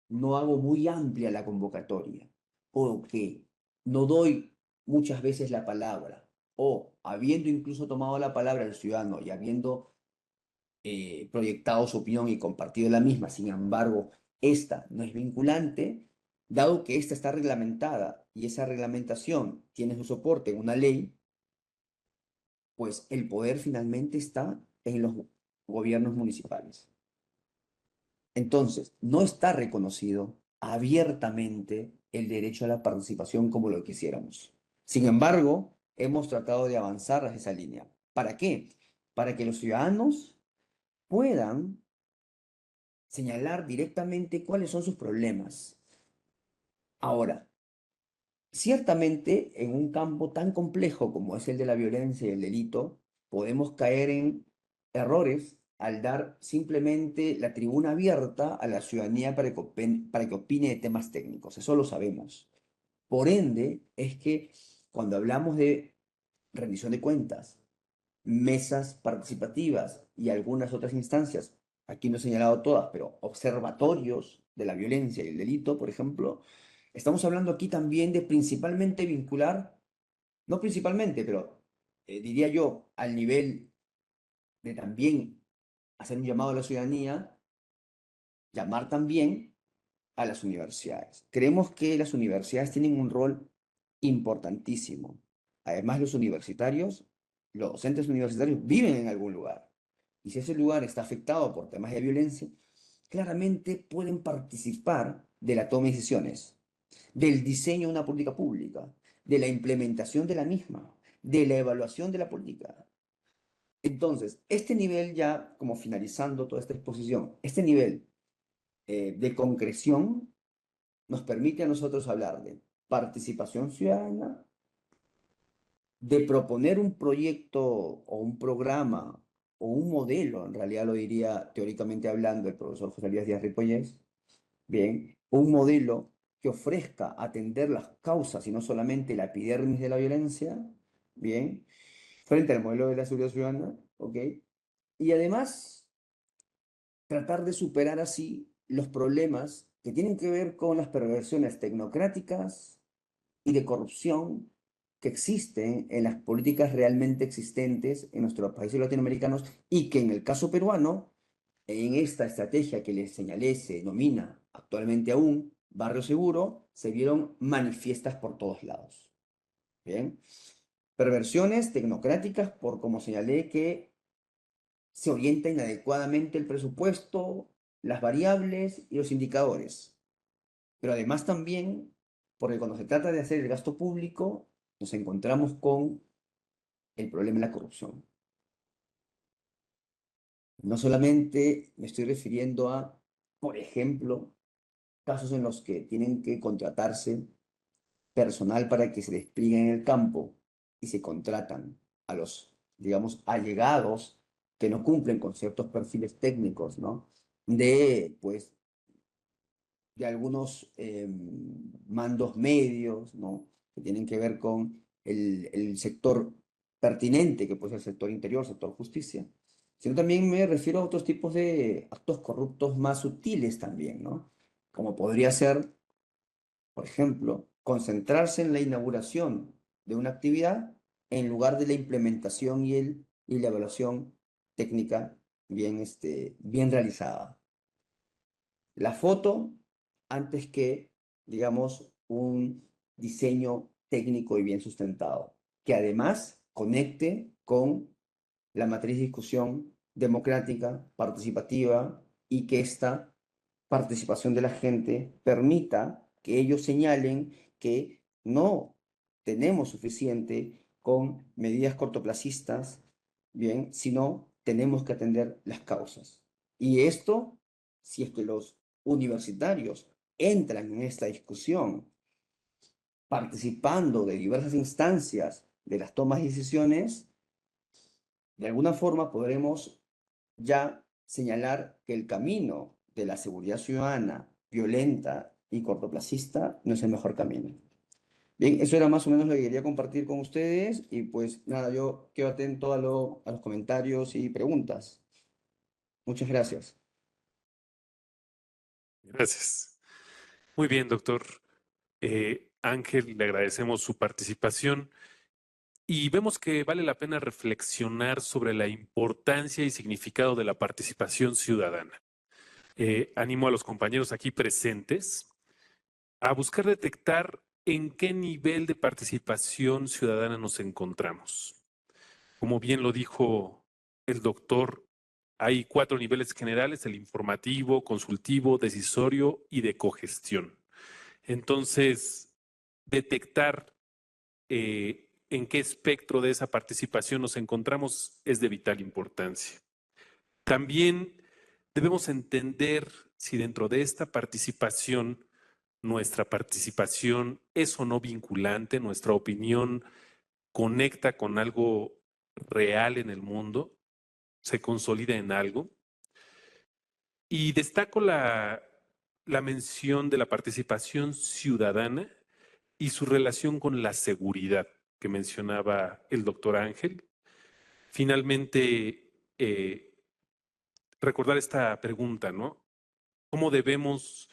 Speaker 4: no hago muy amplia la convocatoria, o que no doy muchas veces la palabra, o habiendo incluso tomado la palabra el ciudadano y habiendo proyectado su opinión y compartido la misma, sin embargo, esta no es vinculante, dado que esta está reglamentada y esa reglamentación tiene su soporte en una ley, pues el poder finalmente está en los gobiernos municipales. Entonces, no está reconocido abiertamente el derecho a la participación como lo quisiéramos. Sin embargo, hemos tratado de avanzar hacia esa línea. ¿Para qué? Para que los ciudadanos puedan señalar directamente cuáles son sus problemas. Ahora, ciertamente en un campo tan complejo como es el de la violencia y el delito, podemos caer en errores al dar simplemente la tribuna abierta a la ciudadanía para que opine de temas técnicos. Eso lo sabemos. Por ende, es que cuando hablamos de rendición de cuentas, mesas participativas y algunas otras instancias, aquí no he señalado todas, pero observatorios de la violencia y el delito, por ejemplo, estamos hablando aquí también de principalmente vincular, no principalmente, pero diría yo, al nivel de también hacer un llamado a la ciudadanía, llamar también a las universidades. Creemos que las universidades tienen un rol importantísimo. Además, los universitarios, los docentes universitarios viven en algún lugar. Y si ese lugar está afectado por temas de violencia, claramente pueden participar de la toma de decisiones, del diseño de una política pública, de la implementación de la misma, de la evaluación de la política. Entonces, este nivel ya, como finalizando toda esta exposición, este nivel de concreción nos permite a nosotros hablar de participación ciudadana, de proponer un proyecto o un programa o un modelo, en realidad lo diría teóricamente hablando el profesor José Luis Díaz Ripollés, bien, un modelo que ofrezca atender las causas y no solamente la epidermis de la violencia, bien, frente al modelo de la seguridad ciudadana, ¿ok? Y además tratar de superar así los problemas que tienen que ver con las perversiones tecnocráticas y de corrupción que existen en las políticas realmente existentes en nuestros países latinoamericanos y que en el caso peruano, en esta estrategia que les señalé, se denomina actualmente aún Barrio Seguro, se vieron manifiestas por todos lados. Bien. Perversiones tecnocráticas por, como señalé, que se orienta inadecuadamente el presupuesto, las variables y los indicadores. Pero además también, porque cuando se trata de hacer el gasto público, nos encontramos con el problema de la corrupción. No solamente me estoy refiriendo a, por ejemplo, casos en los que tienen que contratarse personal para que se despliegue en el campo y se contratan a los, digamos, allegados que no cumplen con ciertos perfiles técnicos, ¿no? Pues, de algunos mandos medios, ¿no? Que tienen que ver con el sector pertinente, que puede ser el sector interior, sector justicia, sino también me refiero a otros tipos de actos corruptos más sutiles también, ¿no? Como podría ser, por ejemplo, concentrarse en la inauguración de una actividad en lugar de la implementación y la evaluación técnica bien realizada. La foto antes que, digamos, un diseño técnico y bien sustentado, que además conecte con la matriz de discusión democrática, participativa, y que esta participación de la gente permita que ellos señalen que no tenemos suficiente con medidas cortoplacistas, bien, sino tenemos que atender las causas. Y esto, si es que los universitarios entran en esta discusión, participando de diversas instancias de las tomas de decisiones, de alguna forma podremos ya señalar que el camino de la seguridad ciudadana violenta y cortoplacista no es el mejor camino. Bien, eso era más o menos lo que quería compartir con ustedes y pues nada, yo quedo atento a los comentarios y preguntas. Muchas gracias.
Speaker 2: Gracias. Muy bien, doctor. Ángel, le agradecemos su participación y vemos que vale la pena reflexionar sobre la importancia y significado de la participación ciudadana. Animo a los compañeros aquí presentes a buscar detectar en qué nivel de participación ciudadana nos encontramos. Como bien lo dijo el doctor, hay 4 niveles generales: el informativo, consultivo, decisorio y de cogestión. Entonces, detectar en qué espectro de esa participación nos encontramos es de vital importancia. También debemos entender si dentro de esta participación, nuestra participación es o no vinculante, nuestra opinión conecta con algo real en el mundo, se consolida en algo. Y destaco la mención de la participación ciudadana y su relación con la seguridad que mencionaba el doctor Ángel. Finalmente, recordar esta pregunta, ¿no? ¿Cómo debemos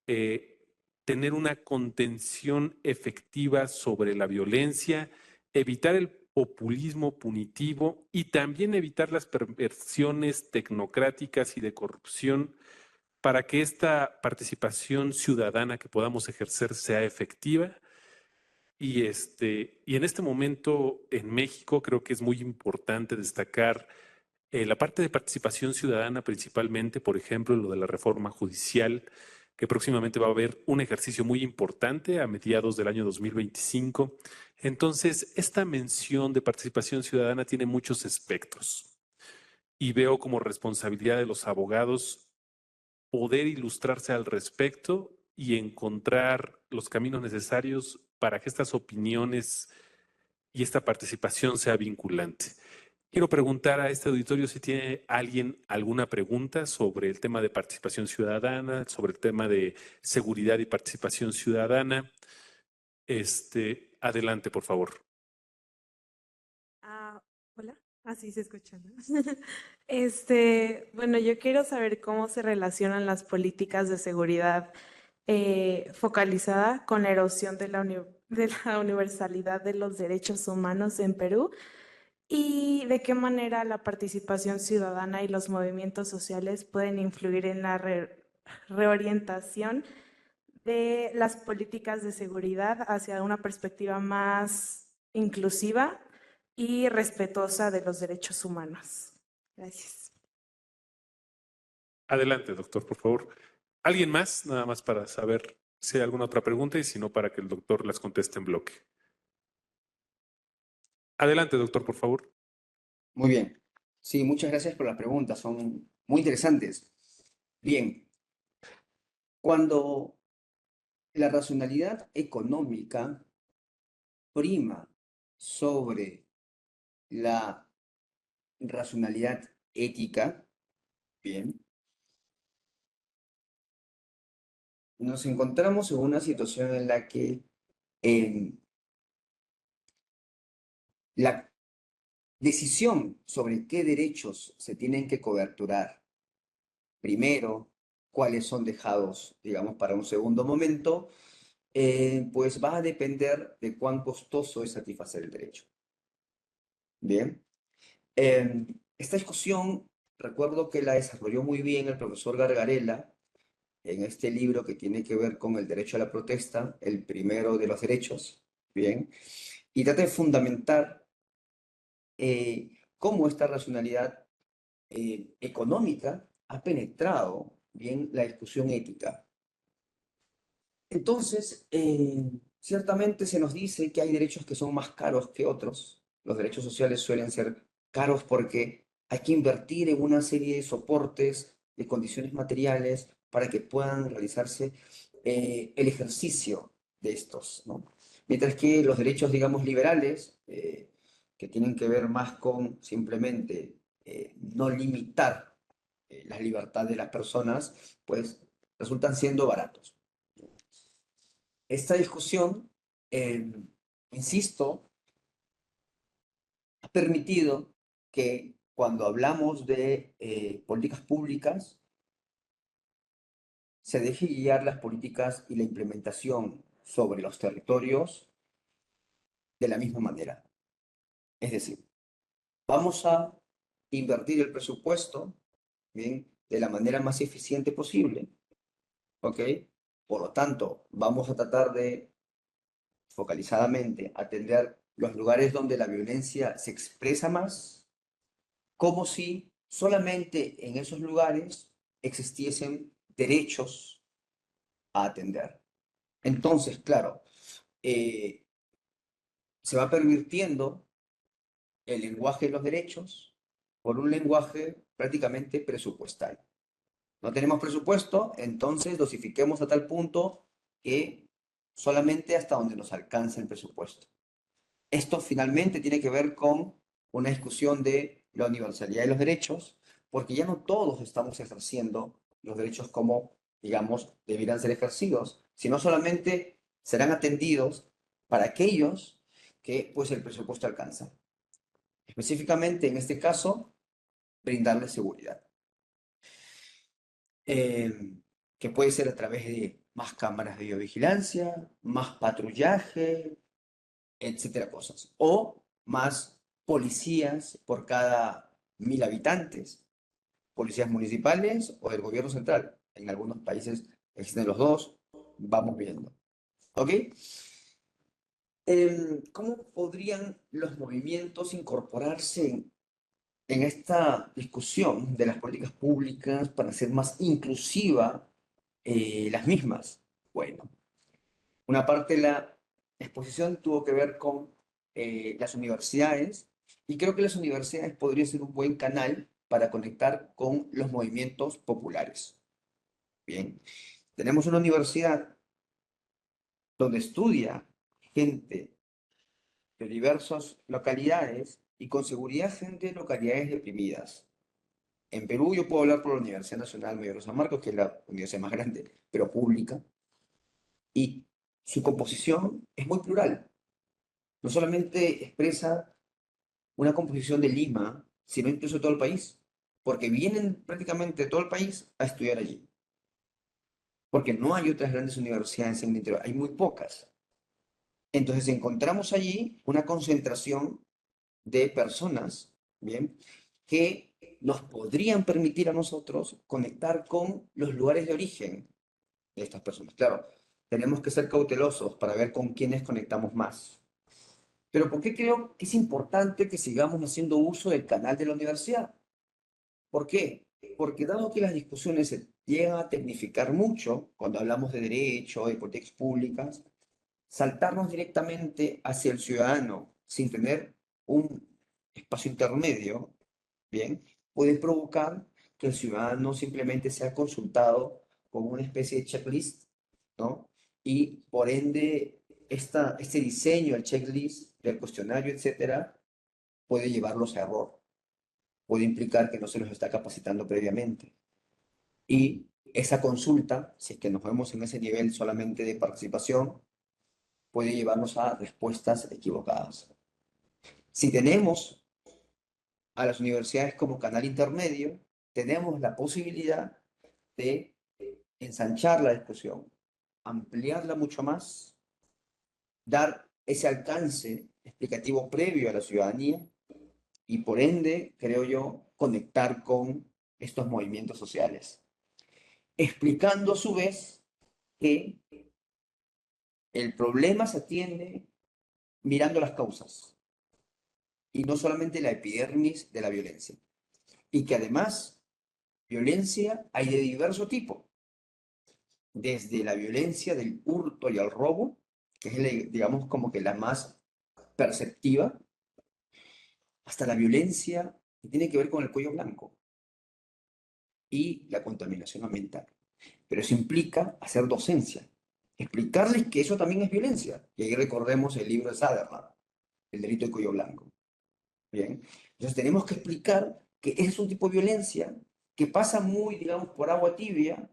Speaker 2: tener una contención efectiva sobre la violencia, evitar el populismo punitivo y también evitar las perversiones tecnocráticas y de corrupción para que esta participación ciudadana que podamos ejercer sea efectiva? Y en este momento en México creo que es muy importante destacar la parte de participación ciudadana, principalmente, por ejemplo, lo de la reforma judicial, que próximamente va a haber un ejercicio muy importante a mediados del año 2025. Entonces, esta mención de participación ciudadana tiene muchos espectros y veo como responsabilidad de los abogados poder ilustrarse al respecto y encontrar los caminos necesarios para que estas opiniones y esta participación sea vinculante. Quiero preguntar a este auditorio si tiene alguien alguna pregunta sobre el tema de participación ciudadana, sobre el tema de seguridad y participación ciudadana. Adelante, por favor.
Speaker 5: Hola, así se escucha, ¿no? Bueno, yo quiero saber cómo se relacionan las políticas de seguridad focalizada con la erosión de de la universalidad de los derechos humanos en Perú y de qué manera la participación ciudadana y los movimientos sociales pueden influir en la reorientación de las políticas de seguridad hacia una perspectiva más inclusiva y respetuosa de los derechos humanos. Gracias.
Speaker 2: Adelante, doctor, por favor. ¿Alguien más? Nada más para saber si hay alguna otra pregunta y si no, para que el doctor las conteste en bloque. Adelante, doctor, por favor.
Speaker 4: Muy bien. Sí, muchas gracias por las preguntas, son muy interesantes. Bien, cuando la racionalidad económica prima sobre la racionalidad ética, bien, nos encontramos en una situación en la que la decisión sobre qué derechos se tienen que coberturar primero, cuáles son dejados, digamos, para un segundo momento, pues va a depender de cuán costoso es satisfacer el derecho. Bien. Esta discusión, recuerdo que la desarrolló muy bien el profesor Gargarella en este libro que tiene que ver con el derecho a la protesta, el primero de los derechos, ¿bien? Y trata de fundamentar cómo esta racionalidad económica ha penetrado bien la discusión ética. Entonces, ciertamente se nos dice que hay derechos que son más caros que otros. Los derechos sociales suelen ser caros porque hay que invertir en una serie de soportes, de condiciones materiales para que puedan realizarse el ejercicio de estos, ¿no? Mientras que los derechos, digamos, liberales, que tienen que ver más con simplemente no limitar la libertad de las personas, pues resultan siendo baratos. Esta discusión, insisto, ha permitido que cuando hablamos de políticas públicas, se deje guiar las políticas y la implementación sobre los territorios de la misma manera. Es decir, vamos a invertir el presupuesto, ¿bien?, de la manera más eficiente posible, ¿ok? Por lo tanto, vamos a tratar de focalizadamente atender los lugares donde la violencia se expresa más, como si solamente en esos lugares existiesen derechos a atender. Entonces, claro, se va pervirtiendo el lenguaje de los derechos por un lenguaje prácticamente presupuestal. No tenemos presupuesto, entonces dosifiquemos a tal punto que solamente hasta donde nos alcanza el presupuesto. Esto finalmente tiene que ver con una discusión de la universalidad de los derechos, porque ya no todos estamos ejerciendo los derechos como, digamos, debieran ser ejercidos, sino solamente serán atendidos para aquellos que pues el presupuesto alcanza. Específicamente, en este caso, brindarles seguridad, que puede ser a través de más cámaras de videovigilancia, más patrullaje, etcétera, cosas. O más policías por cada 1000 habitantes, policías municipales o del gobierno central. En algunos países existen los dos, vamos viendo. ¿Ok? ¿Cómo podrían los movimientos incorporarse en esta discusión de las políticas públicas para hacer más inclusiva las mismas? Bueno, una parte de la exposición tuvo que ver con las universidades y creo que las universidades podrían ser un buen canal para conectar con los movimientos populares. Bien, tenemos una universidad donde estudia gente de diversas localidades y con seguridad gente de localidades deprimidas. En Perú yo puedo hablar por la Universidad Nacional Mayor de San Marcos, que es la universidad más grande, pero pública, y su composición es muy plural. No solamente expresa una composición de Lima, sino incluso de todo el país, porque vienen prácticamente de todo el país a estudiar allí, porque no hay otras grandes universidades en el interior, hay muy pocas. Entonces encontramos allí una concentración de personas, ¿bien?, que nos podrían permitir a nosotros conectar con los lugares de origen de estas personas. Claro, tenemos que ser cautelosos para ver con quiénes conectamos más. Pero ¿por qué creo que es importante que sigamos haciendo uso del canal de la universidad? ¿Por qué? Porque dado que las discusiones se llegan a tecnificar mucho cuando hablamos de derecho, de políticas públicas, saltarnos directamente hacia el ciudadano sin tener un espacio intermedio, bien, puede provocar que el ciudadano simplemente sea consultado con una especie de checklist, ¿no? Y por ende, este diseño, el checklist del cuestionario, etcétera, puede llevarlos a error, puede implicar que no se los está capacitando previamente. Y esa consulta, si es que nos vemos en ese nivel solamente de participación, puede llevarnos a respuestas equivocadas. Si tenemos a las universidades como canal intermedio, tenemos la posibilidad de ensanchar la discusión, ampliarla mucho más, dar ese alcance explicativo previo a la ciudadanía y por ende, creo yo, conectar con estos movimientos sociales. explicando a su vez que el problema se atiende mirando las causas y no solamente la epidermis de la violencia. Y que además, violencia hay de diverso tipo, desde la violencia del hurto y el robo, que es, digamos, como que la más perceptiva, hasta la violencia que tiene que ver con el cuello blanco y la contaminación ambiental. Pero eso implica hacer docencia, explicarles que eso también es violencia. Y ahí recordemos el libro de Saderman, El delito de cuello blanco. Bien, entonces tenemos que explicar que ese es un tipo de violencia que pasa muy, digamos, por agua tibia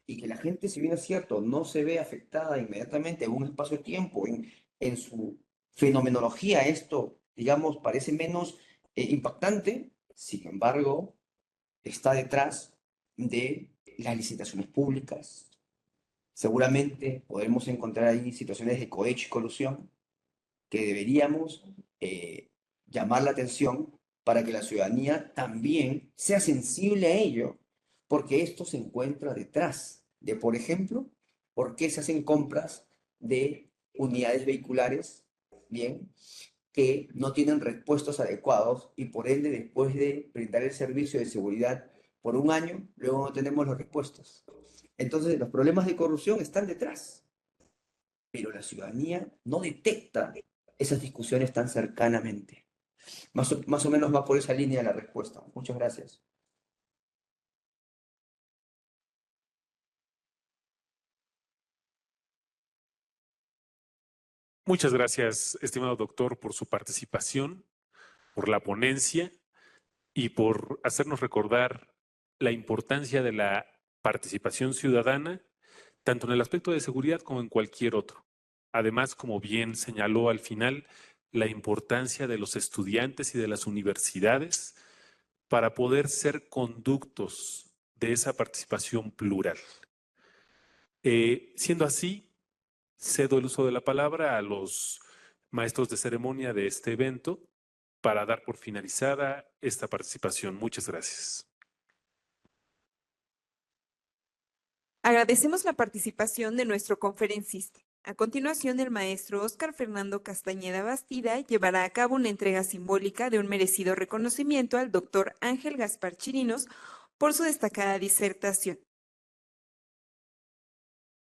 Speaker 4: y que la gente, si bien es cierto, no se ve afectada inmediatamente en un espacio de tiempo, en su fenomenología, esto, digamos, parece menos impactante, sin embargo, está detrás de las licitaciones públicas. Seguramente podremos encontrar ahí situaciones de cohecho y colusión que deberíamos llamar la atención para que la ciudadanía también sea sensible a ello, porque esto se encuentra detrás de, por ejemplo, por qué se hacen compras de unidades vehiculares, bien, que no tienen repuestos adecuados y por ende después de brindar el servicio de seguridad por un año, luego no tenemos los repuestos. Entonces los problemas de corrupción están detrás, pero la ciudadanía no detecta esas discusiones tan cercanamente. Más o menos va por esa línea la respuesta. Muchas gracias.
Speaker 2: Muchas gracias, estimado doctor, por su participación, por la ponencia y por hacernos recordar la importancia de la participación ciudadana, tanto en el aspecto de seguridad como en cualquier otro. Además, como bien señaló al final, la importancia de los estudiantes y de las universidades para poder ser conductos de esa participación plural. Siendo así, cedo el uso de la palabra a los maestros de ceremonia de este evento para dar por finalizada esta participación. Muchas gracias.
Speaker 6: Agradecemos la participación de nuestro conferencista. A continuación, el maestro Óscar Fernando Castañeda Bastida llevará a cabo una entrega simbólica de un merecido reconocimiento al doctor Ángel Gaspar Chirinos por su destacada disertación.